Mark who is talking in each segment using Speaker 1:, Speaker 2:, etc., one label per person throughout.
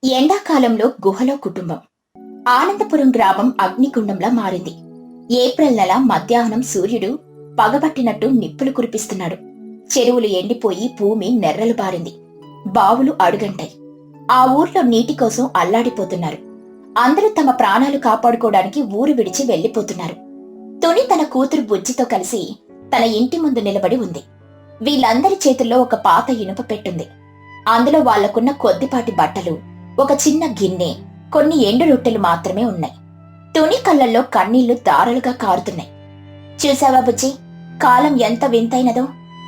Speaker 1: ఎండాకాలంలో గుహలో కుటుంబం. ఆనందపురం గ్రామం అగ్నికుండంలా మారింది. ఏప్రిల్ నెల మధ్యాహ్నం సూర్యుడు పగబట్టినట్టు నిప్పులు కురిపిస్తున్నాడు. చెరువులు ఎండిపోయి భూమి నెర్రలు బారింది. బావులు అడుగంటాయి. ఆ ఊర్లో నీటి కోసం అల్లాడిపోతున్నారు. అందరూ తమ ప్రాణాలు కాపాడుకోవడానికి ఊరు విడిచి వెళ్లిపోతున్నారు. తుని తన కూతురు బుజ్జితో కలిసి తన ఇంటి ముందు నిలబడి ఉంది. వీళ్ళందరి చేతుల్లో ఒక పాత ఇనుప పెట్టుంది. అందులో వాళ్లకున్న కొద్దిపాటి బట్టలు, ఒక చిన్న గిన్నె, కొన్ని ఎండు రొట్టెలు మాత్రమే ఉన్నాయి. తుని కళ్ళల్లో కన్నీళ్లు దారలుగా కారుతున్నాయి. చూసావా బుజ్జి, కాలం ఎంత వింతైనదో.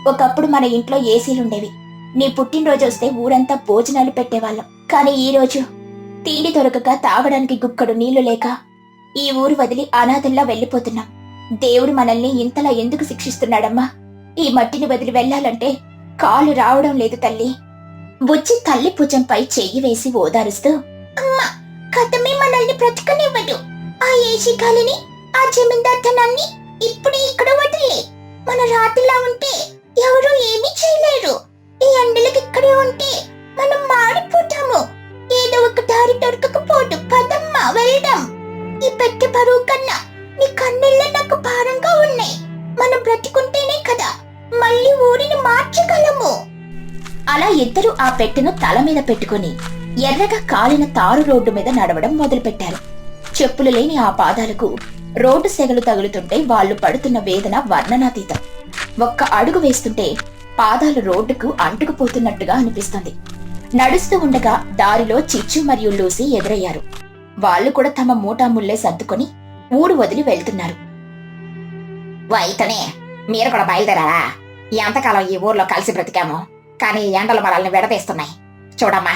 Speaker 1: ఒకప్పుడు మన ఇంట్లో ఏసీలుండేవి. నీ పుట్టినరోజు వస్తే ఊరంతా భోజనాలు పెట్టేవాళ్ళం. కానీ ఈ రోజు తిండి దొరకక, తాగడానికి గుక్కడు నీళ్లు లేక ఈ ఊరు వదిలి అనాథల్లా వెళ్లిపోతున్నాం. దేవుడు మనల్ని ఇంతలా ఎందుకు శిక్షిస్తున్నాడమ్మా? ఈ మట్టిని వదిలి వెళ్లాలంటే కాలు రావడం లేదు తల్లి. బుజ్జి తల్లి భుజంపై చెయ్యి వేసి ఓదారుస్తూ, అమ్మా, కథమే మనల్ని బ్రతకనివ్వదు. ఆ ఏసీ గాలిని, ఆ జమీందార్తనాన్ని ఇప్పుడే ఇక్కడ వదిలే. మన రాతిలా ఉంటే ఎవరూ ఏమీ చేయలేరు. ఈ ఎండలకి ఇక్కడే ఉంటే మనం మాడిపోతాము. ఏదో ఒక దారి దొరకకపోదు. పదమ్మా, వెళ్దాం. ఈ పెట్టె బరువు కన్నా నీ కన్నెళ్ళ నాకు భారంగా ఉన్నాయి. మనం బ్రతికుంటేనే కదా మళ్ళీ ఊరిని మార్చగలము. అలా ఇద్దరు ఆ పెట్టెను తల మీద పెట్టుకుని ఎర్రగా కాలిన తారు రోడ్డు మీద నడవడం మొదలుపెట్టారు. చెప్పులు లేని ఆ పాదాలకు రోడ్డు సెగలు తగులుతుంటే వాళ్లు పడుతున్న వేదన వర్ణనాతీతం. ఒక్క అడుగు వేస్తుంటే పాదాలు రోడ్డుకు అంటుకుపోతున్నట్టుగా అనిపిస్తుంది. నడుస్తూ ఉండగా దారిలో చిచ్చు మరియు లూసీ ఎదురయ్యారు. వాళ్లు కూడా తమ మూటాముల్లే సర్దుకొని ఊరు వదిలి వెళ్తున్నారు. వైతనే, మీరు కూడా బయలుదేరారా? ఎంతకాలం ఈ ఊర్లో కలిసి బ్రతికాము, కానీ ఎండలు మనల్ని విడదీస్తున్నాయి. చూడమ్మా,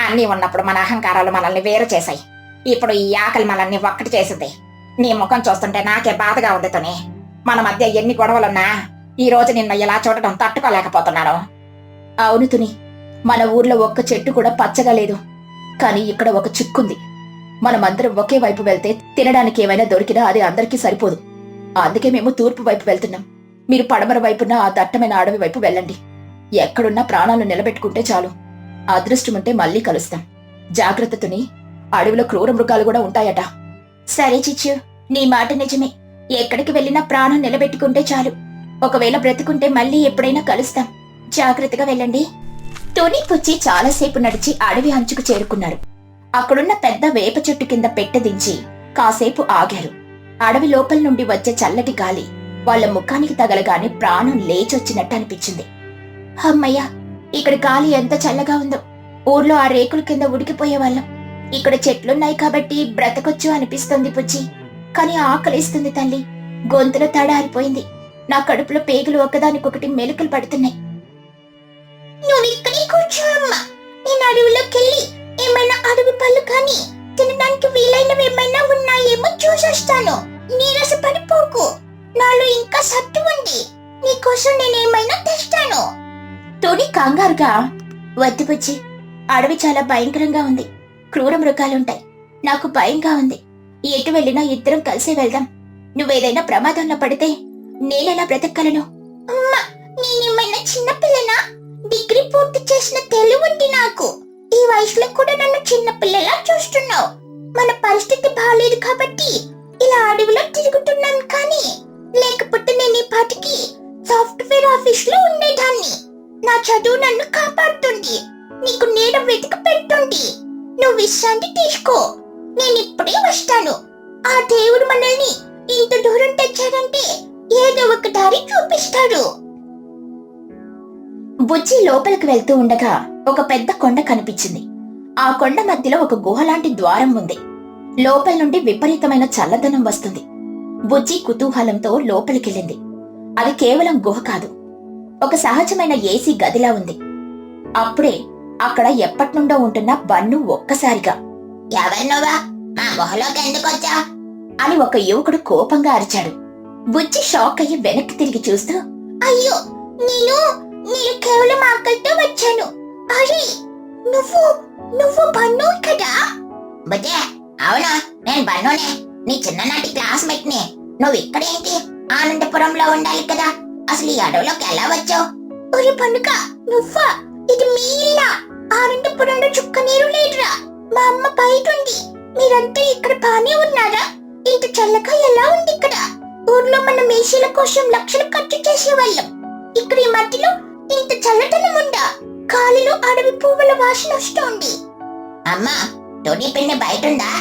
Speaker 1: అన్నీ ఉన్నప్పుడు మన అహంకారాలు మనల్ని వేరు చేశాయి. ఇప్పుడు ఈ ఆకలి మనల్ని ఒక్కటి చేసింది. నీ ముఖం చూస్తుంటే నాకే బాధగా ఉంది తుని. మన మధ్య ఎన్ని గొడవలున్నా ఈ రోజు నిన్ను ఇలా చూడటం తట్టుకోలేకపోతున్నాను. అవును తుని, మన ఊర్లో ఒక్క చెట్టు కూడా పచ్చగా లేదు. కానీ ఇక్కడ ఒక చిక్కుంది. మనమందరం ఒకే వైపు వెళ్తే తినడానికి ఏమైనా దొరికినా అది అందరికీ సరిపోదు. అందుకే మేము తూర్పు వైపు వెళ్తున్నాం. మీరు పడమర వైపున ఆ దట్టమైన అడవి వైపు వెళ్ళండి. ఎక్కడున్నా ప్రాణాలు నిలబెట్టుకుంటే చాలు. అదృష్టముంటే మళ్ళీ కలుస్తాం. జాగ్రత్తతోని, అడవిలో క్రూర మృగాలు కూడా ఉంటాయట. సరే చిచ్చు, నీ మాట నిజమే. ఎక్కడికి వెళ్ళినా ప్రాణం నిలబెట్టుకుంటే చాలు. ఒకవేళ బ్రతికుంటే మళ్ళీ ఎప్పుడైనా కలుస్తాం. జాగ్రత్తగా వెళ్ళండి. తుని పుచ్చి చాలాసేపు నడిచి అడవి అంచుకు చేరుకున్నారు. అక్కడున్న పెద్ద వేప చెట్టు కింద పెట్టె దించి కాసేపు ఆగారు. అడవి లోపల నుండి వచ్చే చల్లటి గాలి వాళ్ల ముఖానికి తగలగానే ప్రాణం లేచొచ్చినట్టు అనిపించింది. అమ్మయ్యా, ఇక్కడ గాలి ఎంత చల్లగా ఉందో. ఊర్లో ఆ రేకుల కింద ఉడికిపోయేవాళ్ళం. ఇక్కడ చెట్లున్నాయి కాబట్టి బ్రతకొచ్చు అనిపిస్తుంది పుచ్చి. కాని ఆకలిస్తుంది తల్లి. గొంతులో తడారిపోయింది. నా కడుపులో పేగులు ఒకదానికొకటి మెలుకలు పడుతున్నాయి. నువ్విక్కడే కూర్చో అమ్మా. నేను అడవిలోకెళ్ళి ఏమైనా అడవి పళ్ళు కానీ తినడానికి వీలైనవి ఏమైనా ఉన్నాయేమో చూసొస్తాను. నీరస పడిపోకు. నాలో ఇంకా సత్తు ఉంది. నీకోసం నేనేమైనా తెస్తాను. తుని కంగారుగా, వద్దు బుజ్జి, అడవి చాలా భయంకరంగా ఉంది. క్రూర మృగాలుంటాయి. నాకు భయంగా ఉంది. ఎటు వెళ్ళినా ఇద్దరం కలిసే వెళ్దాం. నువ్వేదైనా ప్రమాదంలో పడితే నేనెలా బ్రతకగలను? అమ్మా, నేనేమైనా చిన్నపిల్లనా? డిగ్రీ పూర్తి చేసిన తెలివుంది నాకు. ఈ వయసులో కూడా నన్ను చిన్నపిల్లలా చూస్తున్నావు. మన పరిస్థితి బాలేదు కాబట్టి ఇలా అడవిలో తిరుగుతున్నాను. కానీ లేకపోతే నేను ఈ పాటికి సాఫ్ట్వేర్ ఆఫీస్ లో ఉండేదాన్ని. నా చదువు నన్ను కాపాడుతుంది. నీకు నీడ వెతికి పెడుతుంది. నువ్వు విశ్రాంతి తీసుకో. నేనిప్పుడే వస్తాను. ఆ దేవుడు మనల్ని ఇంత దూరం తెచ్చాడంటే ఏదో ఒక దారి చూపిస్తాడు. బుజ్జి లోపలికి వెళ్తూ ఉండగా ఒక పెద్ద కొండ కనిపించింది. ఆ కొండ మధ్యలో ఒక గుహలాంటి ద్వారం ఉంది. లోపల నుండి విపరీతమైన చల్లదనం వస్తుంది. బుజ్జి కుతూహలంతో లోపలికెళ్ళింది. అది కేవలం గుహ కాదు, ఒక సహజమైన ఏసీ గదిలా ఉంది. అప్పుడే అక్కడ ఎప్పటినుండో ఉంటున్న బన్ను ఒక్కసారిగా, ఎవరినోవా, మా గుహలోకి ఎందుకొచ్చా అని ఒక యువకుడు కోపంగా అరిచాడు. బుజ్జి షాక్ అయ్యి వెనక్కి తిరిగి చూస్తూ, అయ్యో, నేను కేవలం ఆకలితో వచ్చాను. అరే, నువ్వు బన్ను కదా? బుజ్జి, అవునా, నేను బన్నునే. నీ చిన్ననాటి క్లాస్మేట్ ని. నువ్వు ఇక్కడేంటి? ఆనందపురంలో ఉండాలి కదా. అసలు ఈ అడవిలోకి ఎలా వచ్చావు? ఒరే పన్నుక, నువ్వా? ఇది మీ ఇల్లా? ఆనందపురంలో చుక్క నీరు లేదురా. మా అమ్మ బయట ఉంది. మీరంతా ఇక్కడ బానే ఉన్నారా? ఇంత చల్లగా ఎలా ఉంది ఇక్కడ? ఊర్లో మన మేషీల కోసం లక్షలు ఖర్చు చేసేవాళ్ళం. ఇక్కడ ఈ మధ్యలో ఇంత చల్లదనం ఉందా? గాలిలో అడవి పువ్వుల వాసన వస్తోంది. అమ్మా, తుని పిన్ని బయట ఉందా?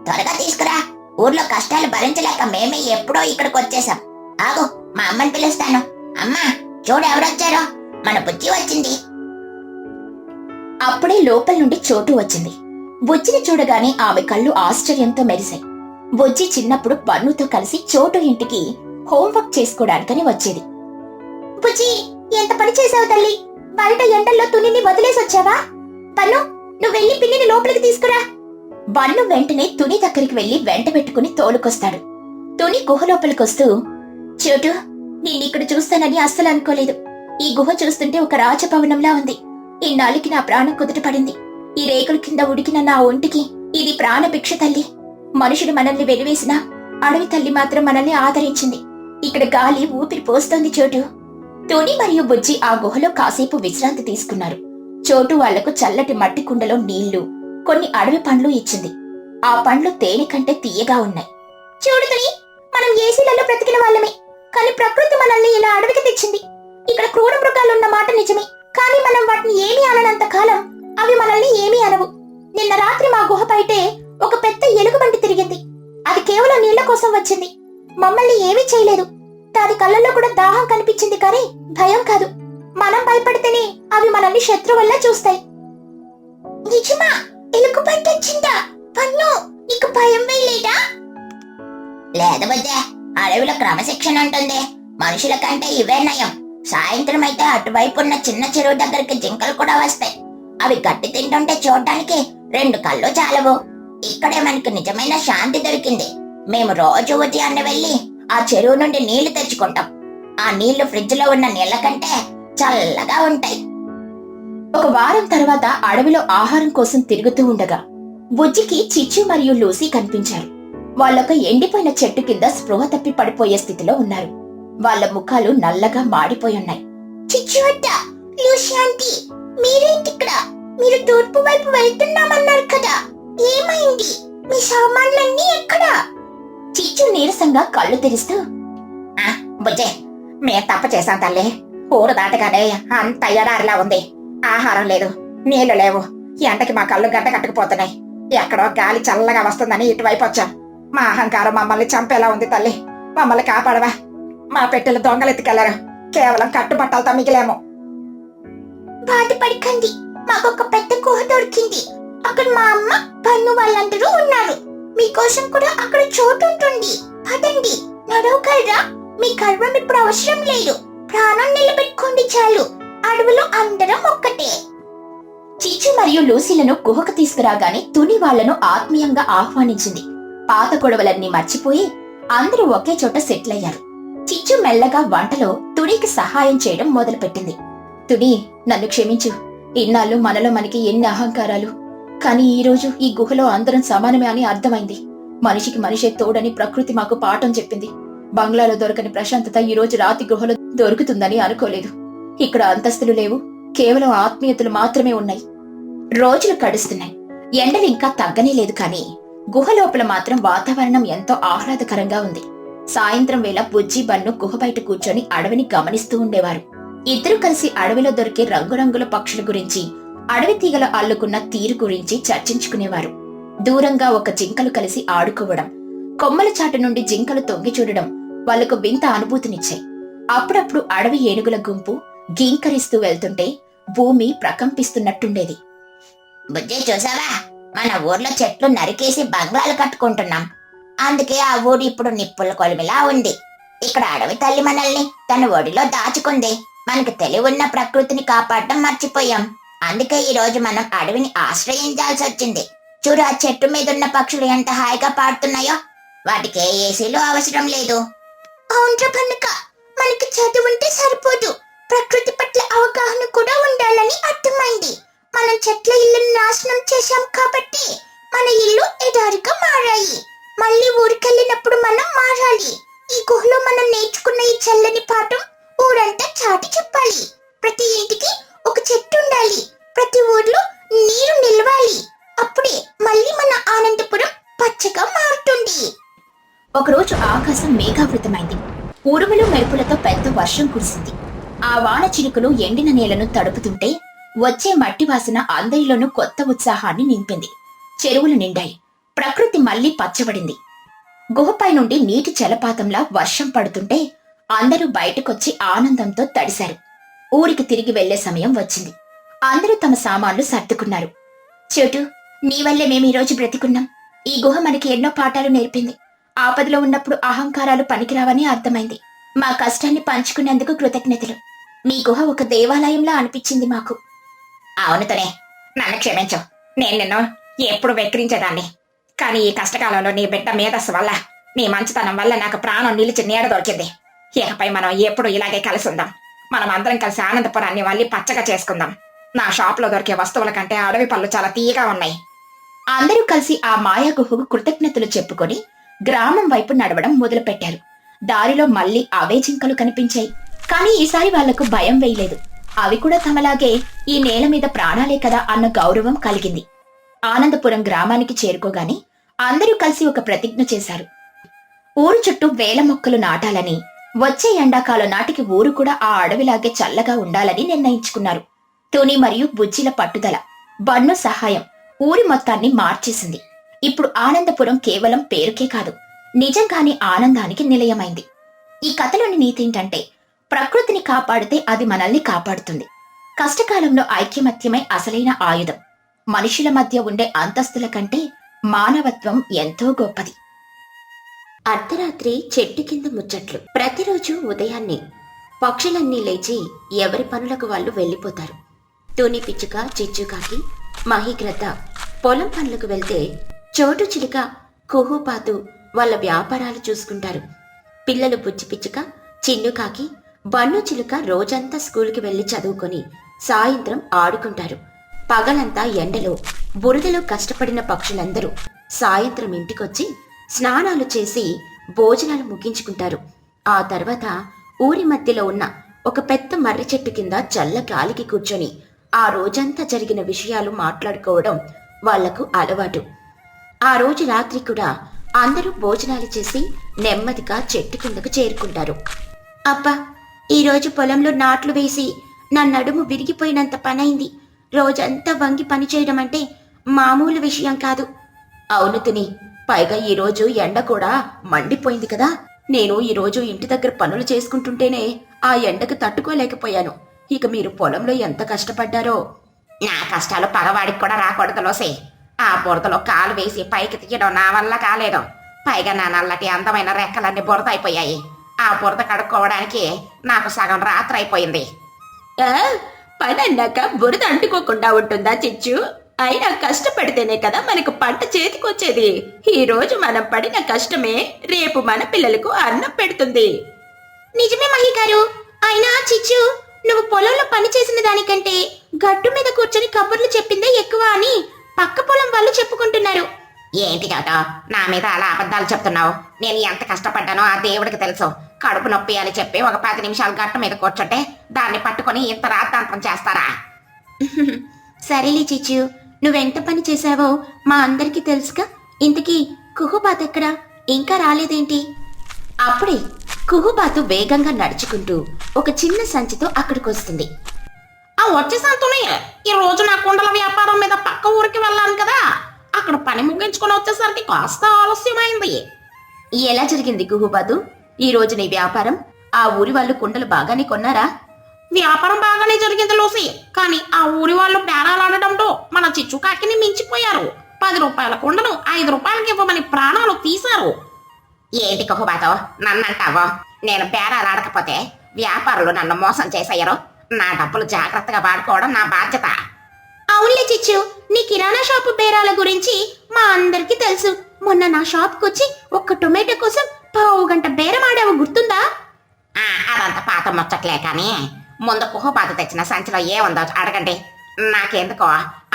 Speaker 1: త్వరగా తీసుకురా. ఊర్లో కష్టాలు భరించలేక మేమే ఎప్పుడో ఇక్కడికి వచ్చేసాం. ఆగు, మా అమ్మని పిలుస్తాను. అమ్మా, చూడు ఎవరొచ్చారో. మన బుజ్జి వచ్చింది. అప్పుడే లోపల నుండి చోటు వచ్చింది. బుజ్జిని చూడగానే ఆమె కళ్ళు ఆశ్చర్యంతో మెరిశాయి. బుజ్జి చిన్నప్పుడు బన్నుతో కలిసి చోటు ఇంటికి హోంవర్క్ చేసుకోవడానికని వచ్చేది. బుజ్జి, ఎంత పని చేసావు తల్లి? బయట ఎండల్లో తునిని వదిలేసొచ్చావా? బన్ను, నువ్వు వెళ్లి పిన్నిని లోపలికి తీసుకురా. బన్ను వెంటనే తుని దగ్గరికి వెళ్లి వెంట పెట్టుకుని తోలుకొస్తాడు. తుని గుహ లోపలికొస్తూ, చోటు, నిన్నిక్కడ చూస్తానని అస్సలు అనుకోలేదు. ఈ గుహ చూస్తుంటే ఒక రాజభవనంలా ఉంది. ఇన్నాళ్ళకి నా ప్రాణం కుదుట పడింది. ఈ రేకుల కింద ఉడికిన నా ఒంటికి ఇది ప్రాణభిక్ష తల్లి. మనుషుడు మనల్ని వెలివేసినా అడవి తల్లి మాత్రం మనల్ని ఆదరించింది. ఇక్కడ గాలి ఊపిరి పోస్తోంది చోటు. తుని మరియు బుజ్జి ఆ గుహలో కాసేపు విశ్రాంతి తీసుకున్నారు. చోటు వాళ్లకు చల్లటి మట్టి కుండలో నీళ్లు, కొన్ని అడవి పండ్లు ఇచ్చింది. ఆ పండ్లు తేనె కంటే తీయగా ఉన్నాయి. చూడు తుని, మనం ఏసీలలో బ్రతికిన వాళ్ళమే, కానీ ప్రకృతి మనల్ని ఇలా అడవికి తెచ్చింది. ఇక్కడ క్రూర మృగాలున్న మాట నిజమే, కానీ మనం వాటిని ఏమీ అననంత కాలం అవి మనల్ని ఏమీ అనవు. నిన్న రాత్రి మా గుహ బయటే ఒక పెద్ద ఎలుగుబంటి తిరిగింది. అది కేవలం నీళ్ల కోసం వచ్చింది. మమ్మల్ని ఏమీ చేయలేదు. దాని కళ్ళల్లో కూడా దాహం కనిపించింది, కానీ భయం కాదు. మనం భయపడితేనే అవి మనల్ని శత్రువుల్లా చూస్తాయి. నిజమా? ఎలుగుబంటి వచ్చిందా? పన్ను, నీకు భయం వేయలేదా? లేదు బుజ్జే, అడవిలో క్రమశిక్షణ ఉంటుంది. మనుషుల కంటే ఇవే నయం. సాయంత్రం అయితే అటువైపు ఉన్న చిన్న చెరువు దగ్గరికి జింకలు కూడా వస్తాయి. అవి గట్టి తింటుంటే చూడటానికి 2 కళ్ళు చాలవు. ఇక్కడే మనకి నిజమైన శాంతి దొరికింది. మేము రోజు ఉదయాన్నే వెళ్లి ఆ చెరువు నుండి నీళ్లు తెచ్చుకుంటాం. ఆ నీళ్లు ఫ్రిడ్జ్ లో ఉన్న నీళ్ల కంటే చల్లగా ఉంటాయి. ఒక వారం తర్వాత అడవిలో ఆహారం కోసం తిరుగుతూ ఉండగా బుజ్జికి చిచ్చు మరియు లూసీ కనిపించారు. వాళ్ళొక ఎండిపోయిన చెట్టు కింద స్పృహ తప్పి పడిపోయే స్థితిలో ఉన్నారు. వాళ్ళ ముఖాలు నల్లగా మాడిపోయున్నాయి. చిచ్చు అత్త, లూసీ ఆంటీ, మీరేంటిక్కడ? మీరు తూర్పు వైపు వెళ్తున్నామన్నారు కదా, ఏమైంది? మీ సామాన్లన్నీ ఎక్కడా? చిచ్చు నీరసంగా కళ్ళు తెరుస్తూ, బుజ్జే, మేం తప్ప చేశాం తల్లి. ఊరు దాటగానే అంత ఎడారిలా ఉంది. ఆహారం లేదు, నీళ్లు లేవు. ఎండకి మా కళ్ళు గడ్డ కట్టుకుపోతున్నాయి. ఎక్కడో గాలి చల్లగా వస్తుందని ఇటువైపు వచ్చాం. మా అహంకారం మమ్మల్ని చంపేలా ఉంది తల్లి. మమ్మల్ని కాపాడవా? మా పెట్టెలు దొంగలెత్తుకెళ్లారు. కేవలం కట్టుబట్టలతో మిగిలేము. బాధపడకండి, మాకొక పెద్ద గుహ దొరికింది. అక్కడ మా అమ్మ, పన్ను వాళ్ళందరూ ఉన్నారు. మీకోసం కూడా అక్కడ చోటు ఉంటుంది. పదండి, నడవగలరా? మీ గర్వం ఇప్పుడు అవసరం లేదు. ప్రాణం నిలబెట్టుకోండి చాలు. అడవిలో అందరం ఒక్కటే. చిచ్చు మరియు లూసీలను గుహకు తీసుకురాగానే తుని వాళ్లను ఆత్మీయంగా ఆహ్వానించింది. పాత గొడవలన్నీ మర్చిపోయి అందరూ ఒకే చోట సెటిల్ అయ్యారు. చిచ్చు మెల్లగా వంటలో తునికి సహాయం చేయడం మొదలుపెట్టింది. తుని, నన్ను క్షమించు. ఇన్నాళ్ళు మనలో మనకి ఎన్ని అహంకారాలు. కానీ ఈ రోజు ఈ గుహలో అందరం సమానమే అని అర్థమైంది. మనిషికి మనిషే తోడని ప్రకృతి మాకు పాఠం చెప్పింది. బంగ్లాలో దొరకని ప్రశాంతత ఈ రోజు రాతి గుహలో దొరుకుతుందని అనుకోలేదు. ఇక్కడ అంతస్తులు లేవు, కేవలం ఆత్మీయతలు మాత్రమే ఉన్నాయి. రోజులు గడుస్తున్నాయి. ఎండలు ఇంకా తగ్గనే లేదు, కానీ గుహ లోపల మాత్రం వాతావరణం ఎంతో ఆహ్లాదకరంగా ఉంది. సాయంత్రం వేళ బుజ్జి, బన్ను గుహ బయట కూర్చొని అడవిని గమనిస్తూ ఉండేవారు. ఇద్దరు కలిసి అడవిలో దొరికే రంగురంగుల పక్షుల గురించి, అడవి తీగల అల్లుకున్న తీరు గురించి చర్చించుకునేవారు. దూరంగా ఒక జింకలు కలిసి ఆడుకోవడం, కొమ్మల చాటు నుండి జింకలు తొంగి చూడడం వాళ్లకు వింత అనుభూతినిచ్చాయి. అప్పుడప్పుడు అడవి ఏనుగుల గుంపు గీంకరిస్తూ వెళ్తుంటే భూమి ప్రకంపిస్తున్నట్టుండేది. బుజ్జి, చూసావా? మన ఊర్లో చెట్లు నరికేసి బంగ్లాలు కట్టుకుంటున్నాం. అందుకే ఆ ఊరు ఇప్పుడు నిప్పుల కొలిమిలా ఉంది. ఇక్కడ అడవి తల్లి మనల్ని తన ఒడిలో దాచుకుంది. మనకు తెలివున్న ప్రకృతిని కాపాడడం మర్చిపోయాం. అందుకే ఈ రోజు మనం అడవిని ఆశ్రయించాల్సి వచ్చింది. చూడు, ఆ చెట్టు మీద ఉన్న పక్షులు ఎంత హాయిగా పాడుతున్నాయో. వాటికి ఏసీలు అవసరం లేదు. అవును పన్నక, మనకి చదువుంటే సరిపోదు, ప్రకృతి పట్ల అవగాహన కూడా ఉండాలని అర్థమైంది. మనం చెట్ల ఇళ్లను నాశనం చేశాం కాబట్టి మన ఇల్లు ఎడారిగా మారాయి. మళ్ళీ ఊరికెళ్ళినప్పుడు మనం మారాలి. ఈ గుహలో మనం నేర్చుకున్న ఈ చల్లని పాఠం ఊరంతా చాటి చెప్పాలి. ప్రతి ఇంటికి ఒక చెట్టు ఉండాలి. ప్రతి ఊర్లో నీరు నిలవాలి. అప్పుడే ఆకాశం మేఘావృతమైంది. ఉరుములు మెరుపులతో పెద్ద వర్షం కురిసింది. ఆ వాన చినుకులు ఎండిన నేలను తడుపుతుంటే వచ్చే మట్టి వాసన అందరిలోనూ కొత్త ఉత్సాహాన్ని నింపింది. చెరువులు నిండాయి. ప్రకృతి మళ్లీ పచ్చబడింది. గుహపై నుండి నీటి జలపాతంలా వర్షం పడుతుంటే అందరూ బయటకొచ్చి ఆనందంతో తడిశారు. ఊరికి తిరిగి వెళ్లే సమయం వచ్చింది. అందరూ తమ సామాన్లు సర్దుకున్నారు. చోటు, నీ వల్లే మేము ఈరోజు బ్రతికున్నాం. ఈ గుహ మనకి ఎన్నో పాఠాలు నేర్పింది. ఆపదలో ఉన్నప్పుడు అహంకారాలు పనికిరావని అర్థమైంది. మా కష్టాన్ని పంచుకునేందుకు కృతజ్ఞతలు. మీ గుహ ఒక దేవాలయంలా అనిపించింది మాకు.
Speaker 2: అవునుతనే, నన్ను క్షమించు. నేను నిన్ను ఎప్పుడు వెక్కిరించేదాన్ని. కానీ ఈ కష్టకాలంలో నీ బిడ్డ మేధస్సు వల్ల, నీ మంచితనం వల్ల నాకు ప్రాణం నిలిచి నీడ దొరికింది. ఇకపై మనం ఎప్పుడు ఇలాగే కలిసి ఉందాం. మనం అందరం కలిసి ఆనందపురాన్ని మళ్ళీ పచ్చగా చేసుకుందాం. నా షాప్లో దొరికే వస్తువుల కంటే అడవి పళ్ళు చాలా తీయగా ఉన్నాయి.
Speaker 1: అందరూ కలిసి ఆ మాయా గుహకు కృతజ్ఞతలు చెప్పుకొని గ్రామం వైపు నడవడం మొదలుపెట్టారు. దారిలో మళ్లీ అవే జింకలు కనిపించాయి. కానీ ఈసారి వాళ్లకు భయం వేయలేదు. అవి కూడా తమలాగే ఈ నేల మీద ప్రాణాలే కదా అన్న గౌరవం కలిగింది. ఆనందపురం గ్రామానికి చేరుకోగానే అందరూ కలిసి ఒక ప్రతిజ్ఞ చేశారు. ఊరు చుట్టూ వేల మొక్కలు నాటాలని, వచ్చే ఎండాకాలం నాటికి ఊరు కూడా ఆ అడవిలాగే చల్లగా ఉండాలని నిర్ణయించుకున్నారు. తుని మరియు బుజ్జిల పట్టుదల, బన్ను సహాయం ఊరి మొత్తాన్ని మార్చేసింది. ఇప్పుడు ఆనందపురం కేవలం పేరుకే కాదు, నిజంగానే ఆనందానికి నిలయమైంది. ఈ కథలోని నీతి ఏంటంటే, ప్రకృతిని కాపాడితే అది మనల్ని కాపాడుతుంది. కష్టకాలంలో ఐక్యమత్యమే అసలైన ఆయుధం. మనుషుల మధ్య ఉండే అంతస్తుల కంటే మానవత్వం ఎంతో గొప్పది. అర్ధరాత్రి చెట్టు కింద ముచ్చట్లు. ప్రతిరోజు ఉదయాన్నే పక్షులన్నీ లేచి ఎవరి పనులకు వాళ్ళు వెళ్లిపోతారు. తుని పిచ్చుక, చిచ్చుకాకి, మహిగ్రద్ద పొలం పనులకు వెళ్తే చోటు చిలుక, కుహుపాతు వాళ్ళ వ్యాపారాలు చూసుకుంటారు. పిల్లలు బుజ్జి పిచ్చుక, చిన్నుకాకి, బన్ను చిలుక రోజంతా స్కూల్కి వెళ్లి చదువుకొని సాయంత్రం ఆడుకుంటారు. పగలంతా ఎండలో బురదలో కష్టపడిన పక్షులందరూ సాయంత్రం ఇంటికొచ్చి స్నానాలు చేసి భోజనాలు ముగించుకుంటారు. ఆ తర్వాత ఊరి మధ్యలో ఉన్న ఒక పెద్ద మర్రి చెట్టు కింద చల్ల గాలికి కూర్చొని ఆ రోజంతా జరిగిన విషయాలు మాట్లాడుకోవడం వాళ్లకు అలవాటు. ఆ రోజు రాత్రి కూడా అందరూ భోజనాలు చేసి నెమ్మదిగా చెట్టు కిందకు చేరుకుంటారు. అబ్బా, ఈరోజు పొలంలో నాట్లు వేసి నా నడుము విరిగిపోయినంత పనైంది. రోజంతా వంగి పనిచేయడం అంటే మామూలు విషయం కాదు. అవును తుని, పైగా ఈరోజు ఎండ కూడా మండిపోయింది కదా. నేను ఈరోజు ఇంటి దగ్గర పనులు చేసుకుంటుంటేనే ఆ ఎండకు తట్టుకోలేకపోయాను. ఇక మీరు పొలంలో ఎంత కష్టపడ్డారో.
Speaker 2: నా కష్టాలు పగవాడికి కూడా రాకూడదు లోసే. ఆ బురదలో కాలు వేసి పైకి తీయడం నా వల్ల కాలేదు. పైగా నా నల్లటి అందమైన రెక్కలన్నీ బురద అయిపోయాయి. ఆ బురద కడుక్కోవడానికి నాకు సగం రాత్రి అయిపోయింది.
Speaker 3: పని అన్నాక బురద అంటుకోకుండా ఉంటుందా చిచ్చు? అయినా కష్టపడితేనే కదా మనకు పంట చేతికొచ్చేది. ఈ రోజు మనం పడిన కష్టమే రేపు మన పిల్లలకు అన్నం పెడుతుంది.
Speaker 1: నిజమే మహి గారు. అయినా చిచ్చు, నువ్వు పొలంలో పని చేసిన దానికంటే గట్టు మీద కూర్చొని కబుర్లు చెప్పిందే ఎక్కువ అని పక్క పొలం వాళ్ళు చెప్పుకుంటున్నారు.
Speaker 2: ఏంటి కాట నా మీద అలా అబద్ధాలు చెప్తున్నావు? నేను ఎంత కష్టపడ్డానో ఆ దేవుడికి తెలుసు. కడుపు నొప్పి అని చెప్పి ఒక 10 నిమిషాలు గట్టు మీద కూర్చుంటే దాన్ని పట్టుకొని ఇంత రాద్ధాంతం చేస్తారా?
Speaker 1: సరేలే చిచ్చు, నువ్వెంత పని చేశావో మా అందరికీ తెలుసుగా. ఇంతకీ కుహుబాత్ ఎక్కడా? ఇంకా రాలేదేంటి? అప్పుడే కుహుబాతు వేగంగా నడుచుకుంటూ ఒక చిన్న సంచితో అక్కడికొస్తుంది.
Speaker 2: వచ్చేసంతోనే ఈ రోజు నా కుండల వ్యాపారం మీద పక్క ఊరికి వెళ్ళాను కదా, అక్కడ పని ముగించుకొని వచ్చేసరికి కాస్త ఆలస్యమైంది.
Speaker 1: ఎలా జరిగింది కుహుబాతు ఈ రోజు నీ వ్యాపారం? ఆ ఊరి వాళ్ళు కుండలు బాగానే కొన్నారా?
Speaker 2: వ్యాపారం బాగానే జరిగింది లోసి. కానీ ఆ ఊరి వాళ్ళు బేరాలాడడంతో మన చిచ్చుకాకిని మించిపోయారు. 10 రూపాయల కుండను 5 రూపాయలకి ఇవ్వమని ప్రాణాలు తీశారు. ఏంటి కుహుబాతో నన్నంటావో? నేను బేరాలాడకపోతే వ్యాపారులు నన్ను మోసం చేశారు. నా డబ్బులు జాగ్రత్తగా వాడుకోవడం నా బాధ్యత.
Speaker 1: అవునులే చిచ్చు, నీ కిరాణా షాపు బేరాల గురించి మా అందరికీ తెలుసు. మొన్న నా షాప్కొచ్చి ఒక్క టొమాటో కోసం 1/2 గంట బేరం ఆడావు, గుర్తుందా?
Speaker 2: అదంతా పాత ముచ్చట్లే. కానీ ముందు కుహుబాతు తెచ్చిన సంచిలో ఏముందో అడగండి. నాకెందుకో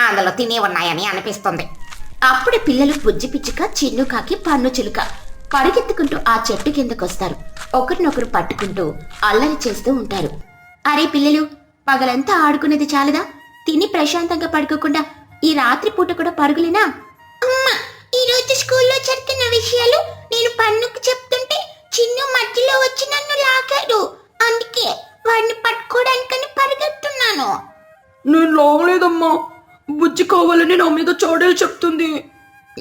Speaker 2: అందులో తిని ఉన్నాయని అనిపిస్తుంది.
Speaker 1: అప్పుడే పిల్లలు బుజ్జి పిచ్చుక, చిన్నుకాకి, పన్ను చిలుక పరిగెత్తుకుంటూ ఆ చెట్టు కిందకొస్తారు. ఒకరినొకరు పట్టుకుంటూ అల్లరి చేస్తూ ఉంటారు. అరే పిల్లలు, పగలంతా ఆడుకునేది చాలదా? తిని ప్రశాంతంగా పడుకోకుండా ఈ రాత్రి పూట కూడా పరుగులేనా? అమ్మా, ఈ రోజు స్కూల్లో జరిగిన విషయాలు నేను పన్నుకు చెప్తుంటే
Speaker 2: వచ్చి నన్ను లాగాడు. అందుకే వాడిని పట్టుకోవడానికని పరిగెడుతున్నాను.
Speaker 3: నేను లాగలేదమ్మా. బుజ్జి కావాలని నా మీద చాడీలు చెప్తుంది.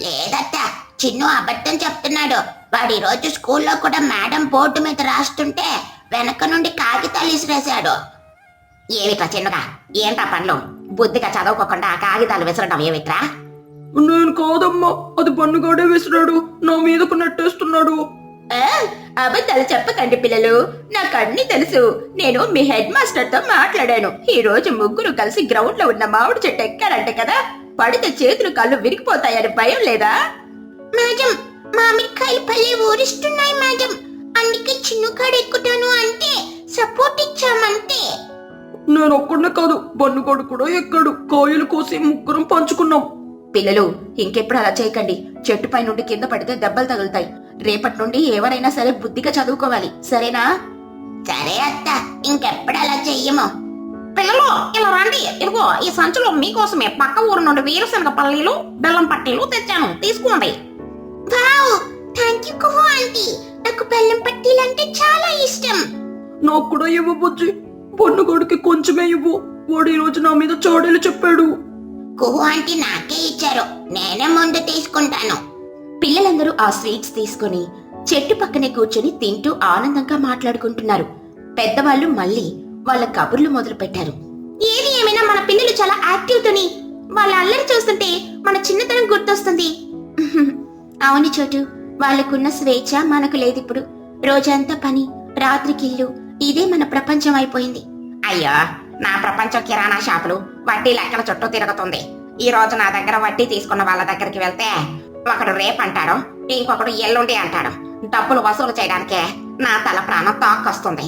Speaker 2: లేదత్త, చిన్ను అబద్ధం చెప్తున్నాడు. వాడు ఈరోజు స్కూల్లో కూడా మేడం బోర్డు మీద రాస్తుంటే వెనక నుండి కాగితాలు విసిరేశాడు. ఏమిట్రా చిన్నగా, ఏంట్రా పనులు? బుద్ధిగా చదవుకోకుండా ఆ కాగితాలు విసరడం ఏమిట్రా?
Speaker 3: నేను కాదమ్మా, అది బన్నుగాడే విసిరాడు, నా మీదకు నెట్టేస్తున్నాడు. అబద్ధాలు చెప్పకండి పిల్లలు, నాకు అన్ని తెలుసు. నేను మీ హెడ్ మాస్టర్ తో మాట్లాడాను. ఈ రోజు ముగ్గురు కలిసి గ్రౌండ్ లో ఉన్న మామిడి చెట్టు ఎక్కారంటే కదా, పడితే చేతులు కాళ్ళు విరిగిపోతాయని భయం లేదా?
Speaker 2: మేడం, మామిడికాయలు పల్లె ఊరిస్తున్నాయి మేడం. అందుకే చిన్నుకాడు ఎక్కుతాను అంటే సపోర్ట్ ఇచ్చామంతే.
Speaker 3: నేను ఒక్కడే కాదు, బన్నుగాడు కూడా ఎక్కాడు. కాయలు కోసి ముగ్గురం పంచుకున్నాం. పిల్లలు, ఇంకెప్పుడు అలా చేయకండి. చెట్టుపై నుండి కింద పడితే దెబ్బలు తగులుతాయి. రేపటి నుండి ఎవరైనా సరే బుద్ధిగా చదువుకోవాలి, సరేనా?
Speaker 2: సరే అత్త, ఇంకెప్పుడు అలా చెయ్యము.
Speaker 4: పిల్లలు ఇలా రండి. ఇదిగో ఈ సంచిలో మీకోసమే పక్క ఊరు నుండి వేరుశనగ పల్లీలు, బెల్లం పట్టీలు తెచ్చాను, తీసుకోండి.
Speaker 2: వావ్, థ్యాంక్ యూ కుహు ఆంటీ. నాకు బెల్లం పట్టీలంటే చాలా ఇష్టం.
Speaker 3: నాకు కూడా ఇవ్వు బుజ్జి. బన్నుగాడికి కొంచెమే ఇవ్వు. వాడు ఈ రోజు నా మీద చాడీలు చెప్పాడు.
Speaker 2: కుహు ఆంటీ నాకే ఇచ్చారు, నేనే ముందు తీసుకుంటాను.
Speaker 1: పిల్లలందరూ ఆ స్వీట్స్ తీసుకుని చెట్టు పక్కనే కూర్చొని తింటూ ఆనందంగా మాట్లాడుకుంటున్నారు. పెద్దవాళ్ళు మళ్ళీ వాళ్ళ కబుర్లు మొదలు పెట్టారు.
Speaker 2: ఏది ఏమైనా మన పిల్లలు చాలా యాక్టివ్ తోని. వాళ్ళ అల్లరి చూస్తుంటే మన చిన్నతనం గుర్తొస్తుంది.
Speaker 1: అవును చోటు, వాళ్ళకున్న స్వేచ్ఛ మనకు లేదిప్పుడు. రోజంతా పని, రాత్రికిల్లు, ఇదే మన ప్రపంచం అయిపోయింది.
Speaker 4: అయ్యో, నా ప్రపంచం కిరాణా షాపులు, వడ్డీ లెక్కల చుట్టూ తిరుగుతుంది. ఈ రోజు నా దగ్గర వడ్డీ తీసుకున్న వాళ్ళ దగ్గరికి వెళ్తే ఒకడు రేపు అంటాడు, ఇంకొకడు ఎల్లుండి అంటాడు. డబ్బులు వసూలు చేయడానికే నా తల ప్రాణం తాకొస్తుంది.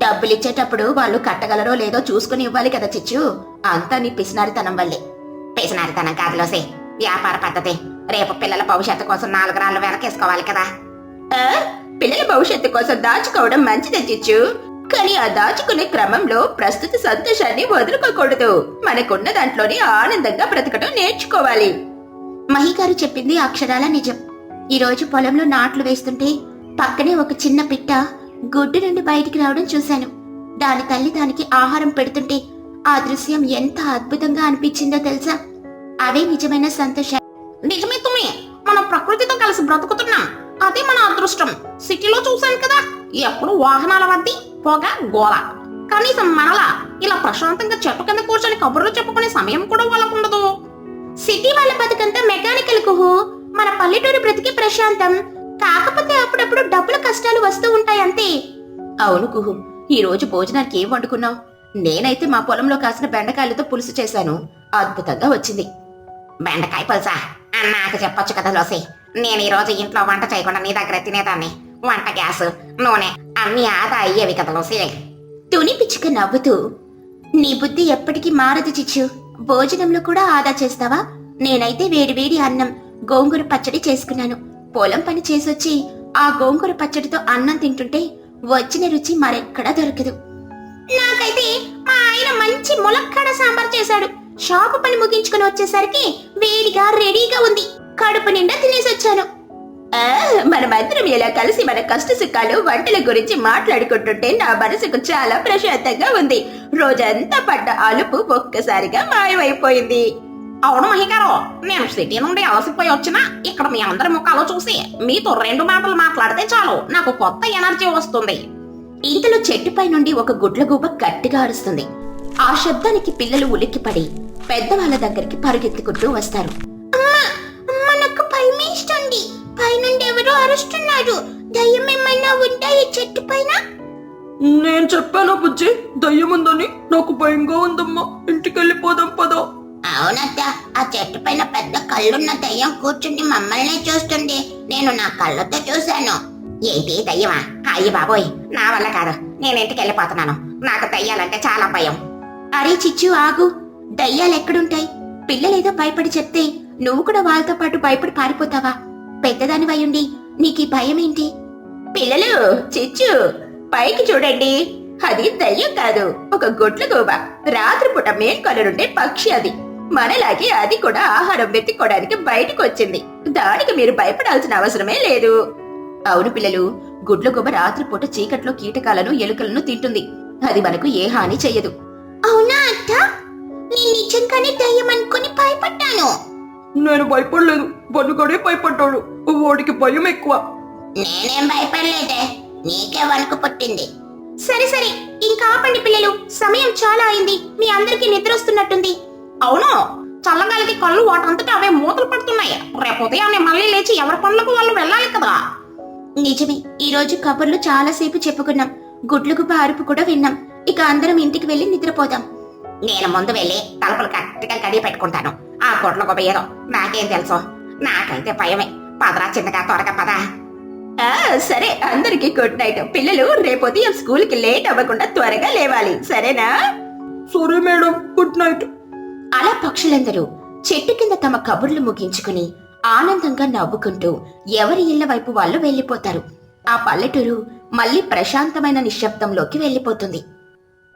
Speaker 1: డబ్బులిచ్చేటప్పుడు వాళ్ళు కట్టగలరో లేదో చూసుకుని ఇవ్వాలి కదా చిచ్చు. అంతా నీ పిసినారితనం వల్లే.
Speaker 4: పేసినారితనం కాదులోసి, వ్యాపార పద్ధతి. రేపు పిల్లల భవిష్యత్తు కోసం 4 రాళ్ళు వెనకేసుకోవాలి కదా.
Speaker 3: పిల్లల భవిష్యత్తు కోసం దాచుకోవడం మంచిదే చిచ్చు, కానీ ఆ దాచుకునే క్రమంలో ప్రస్తుత సంతోషాన్ని వదులుకోకూడదు. మనకున్న దాంట్లోనే ఆనందంగా బ్రతకడం నేర్చుకోవాలి.
Speaker 1: మహిగారు చెప్పింది అక్షరాల నిజం. ఈ రోజు పొలంలో నాట్లు వేస్తుంటే పక్కనే ఒక చిన్న పిట్ట గుడ్డు నుండి బయటికి రావడం చూశాను. దాని తల్లి దానికి ఆహారం పెడుతుంటే ఆ దృశ్యం ఎంత అద్భుతంగా అనిపించిందో తెలుసా? అవే నిజమైన సంతోషం.
Speaker 4: నిజమే తుమ్మి, మనం ప్రకృతితో కలిసి బ్రతుకుతున్నాం. అదే మన అదృష్టం. సిటీలో చూశాను కదా, ఎప్పుడు వాహనాల వద్ది, పొగ, గోల. కనీసం మనలా ఇలా ప్రశాంతంగా చెట్టు కింద కూర్చొని కబుర్లు చెప్పుకునే సమయం కూడా వాళ్ళకు ఉండదు.
Speaker 2: సిటీ వాళ్ళ బతుకంతా మెకానికల్ కుహు. మన పల్లెటూరి బ్రతికి ప్రశాంతం. కాకపోతే అప్పుడప్పుడు డబ్బుల కష్టాలు వస్తూ ఉంటాయి అంతే.
Speaker 1: అవును కుహు, ఈ రోజు భోజనానికి ఏం వండుకున్నావు? నేనైతే మా పొలంలో కాసిన బెండకాయలతో పులుసు చేశాను, అద్భుతంగా వచ్చింది.
Speaker 4: బెండకాయ పులుసా? నాకు చెప్పొచ్చు కదా లోసి. నేను ఈ రోజు ఇంట్లో వంట చేయకుండా నీ దగ్గర తినేదాన్ని. వంట గ్యాస్, నూనె అన్ని ఆదా అయ్యేవి కదా లోసి.
Speaker 1: తుని పిచ్చుక నవ్వుతూ, నీ బుద్ధి ఎప్పటికీ మారదు చిచ్చు. భోజనంలో కూడా ఆదా చేస్తావా? నేనైతే వేడివేడి అన్నం, గోంగూర పచ్చడి చేసుకున్నాను. పొలం పని చేసొచ్చి ఆ గోంగూర పచ్చడితో అన్నం తింటుంటే వచ్చిన రుచి మరెక్కడా దొరకదు.
Speaker 2: నాకైతే మా ఆయన మంచి ములక్కాడ సాంబార్ చేశాడు. షాపు పని ముగించుకుని వచ్చేసరికి వేడిగా రెడీగా ఉంది. కడుపు నిండా తినేసొచ్చాను.
Speaker 3: మనమందరం ఇలా కలిసి మన కష్ట సుఖాలు, వంటల గురించి మాట్లాడుకుంటుంటే నా మనసుకు చాలా ప్రశాంతంగా ఉంది. రోజంతా పడ్డ అలుపు ఒక్కసారిగా మాయమైపోయింది.
Speaker 4: అవును మహిగారు, నేను సిటీ నుండి అలసిపోయి వచ్చినా ఇక్కడ మీ అందరి ముఖాలు చూసి మీతో 2 మాటలు మాట్లాడితే చాలు, నాకు కొత్త ఎనర్జీ వస్తుంది.
Speaker 1: ఇంతలో చెట్టుపై నుండి ఒక గుడ్లగూబ గట్టిగా అరుస్తుంది. ఆ శబ్దానికి పిల్లలు ఉలిక్కిపడి పెద్దవాళ్ళ దగ్గరికి పరుగెత్తుకుంటూ వస్తారు.
Speaker 2: నాకు భయమేస్తుంది. పైనుండి ఎవరో అరుస్తున్నారు. దయ్యం ఏమైనా ఉందా ఈ చెట్టు పైన?
Speaker 3: నేను చెప్పానా బుజ్జి, దయ్యం ఉందని? నాకు భయంగా ఉందమ్మా. ఇంటికెళ్ళిపోదాం పదా.
Speaker 2: అవునత్త, ఆ చెట్టు పైన పెద్ద కళ్ళున్న దయ్యం కూర్చుండి మమ్మల్ని చూస్తుంది. నేను నా కళ్ళతో చూశాను.
Speaker 4: ఏంటి దయ్యమా? అయ్యి బాబోయ్, నా వల్ల కాదు. నేను ఇంటికి వెళ్ళిపోతున్నాను. నాకు దయ్యాలంటే చాలా భయం.
Speaker 1: అరే చిచ్చు ఆగు, దయ్యాలెక్కడుంటాయి? పిల్లలేదో భయపడి చెప్తే నువ్వు కూడా వాళ్ళతో పాటు భయపడి పారిపోతావా? పెద్దదానివయ్యుండి నీకీ భయమేంటి?
Speaker 3: పిల్లలు, చిచ్చు పైకి చూడండి. అది దయ్యం కాదు, ఒక గుడ్లగూబ. రాత్రిపూట మేల్కొనరుండే పక్షి అది. మనలాగే అది కూడా ఆహారం వెతుక్కోవడానికి బయటకు వచ్చింది. దానికి మీరు భయపడాల్సిన అవసరమే లేదు.
Speaker 1: అవును పిల్లలు,
Speaker 3: గుడ్లగూబ రాత్రిపూట చీకట్లో కీటకాలను ఎలుకలను తింటుంది. అది మనకు ఏ హాని చెయ్యదు.
Speaker 2: అవునా అత్త? నేను నిజంగానే దయ్యం అనుకుని భయపడ్డాను.
Speaker 5: నేను భయపడలేదు, బన్నుగడే భయపడ్డాడు. వాడికి భయం ఎక్కువ.
Speaker 2: నేనేం భయపడలేదే, నీకే వణుకు పుట్టింది. సరే సరే, ఇంకా ఆపండి పిల్లలు, సమయం చాలా అయింది. మీ అందరికీ నిద్ర వస్తున్నట్టుంది.
Speaker 4: అవును, చల్లగాలికి కళ్ళు వాటంతటా అవే మూతలు పడుతున్నాయి. రేపు ఉదయాన్నే మళ్ళీ లేచి ఎవరి పనులకు వాళ్ళు వెళ్ళాలి కదా.
Speaker 3: నిజమే, ఈ రోజు కబుర్లు చాలాసేపు చెప్పుకున్నాం. గుడ్లగూబ అరుపు కూడా విన్నాం. ఇక అందరం ఇంటికి వెళ్లి నిద్రపోదాం.
Speaker 4: నేను ముందు వెళ్ళి తలుపులు గట్టిగా గడియ పెట్టుకుంటాను. ఆ కొట్ల గొప్ప ఏదో నాకేం తెలుసు. నాకైతే భయమే. పదరా చిన్నగా, త్వరగా పద.
Speaker 3: సరే, అందరికి గుడ్ నైట్. పిల్లలు రేపు ఉదయం స్కూల్కి లేట్ అవ్వకుండా త్వరగా లేవాలి, సరేనా?
Speaker 5: సరే మేడం, గుడ్ నైట్.
Speaker 3: అలా పక్షులందరూ చెట్టు కింద తమ కబుర్లు ముగించుకుని ఆనందంగా నవ్వుకుంటూ ఎవరి ఇళ్ల వైపు వాళ్ళు వెళ్లిపోతారు. ఆ పల్లెటూరు మళ్ళీ ప్రశాంతమైన నిశ్శబ్దంలోకి వెళ్లిపోతుంది.